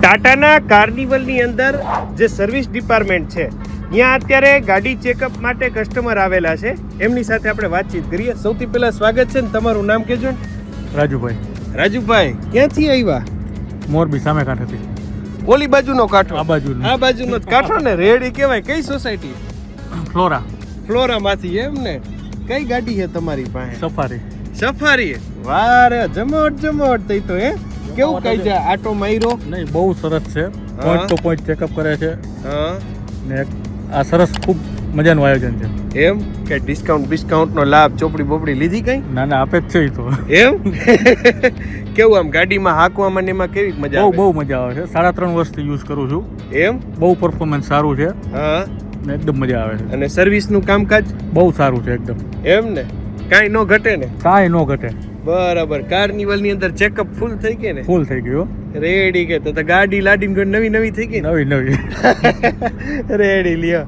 ટાટાના કાર્નિવલની અંદર જે service department છે ત્યાં અત્યારે ગાડી ચેકઅપ માટે કસ્ટમર આવેલા છે. એમની સાથે આપણે વાતચીત કરીએ. સૌથી પહેલા સ્વાગત છે ને તમારું નામ કહેજો ને. રાજુભાઈ. રાજુભાઈ ક્યાંથી આવ્યા? મોરબી સામે કાંઠેથી. ઓલી બાજુનો કાંઠો? આ બાજુનો. આ બાજુનો જ કાંઠો ને. રેડી કહેવાય. કઈ સોસાયટી? ફ્લોરા. ફ્લોરામાંથી એમ ને. કઈ ગાડી છે તમારી પાસે? સફારી. સફારી. વાહ રે, જમોટ થઈ તો હે. કેવું કઈ છે? આટો માર્યો? નહીં, બહુ સરસ છે. પોઈન્ટ ટુ પોઈન્ટ ચેકઅપ કરે છે. હા. ને આ સરસ ખૂબ મજાનું આયોજન છે. એમ કે ડિસ્કાઉન્ટ નો લાભ ચોપડી બોપડી લીધી કઈ? ના ના, આપે જ છે ઈ તો. એમ કેવું આમ ગાડીમાં હાંકવામાં ને એમાં કેવી મજા આવે? બહુ મજા આવે છે. 3.5 વર્ષથી યુઝ કરું છું. એમ બહુ પરફોર્મન્સ સારું છે. હા. ને એકદમ મજા આવે છે. અને સર્વિસ નું કામકાજ બહુ સારું છે એકદમ. એમ ને, કાંઈ નો ઘટે ને? કાંઈ ન ઘટે. બરાબર. કાર્નિવલ ની અંદર ચેકઅપ ફૂલ થઈ ગઈ ને? ફૂલ થઈ ગયું. રેડી કે તો ગાડી લાડીને નવી થઈ ગઈ? નવી. રેડી લ્યો.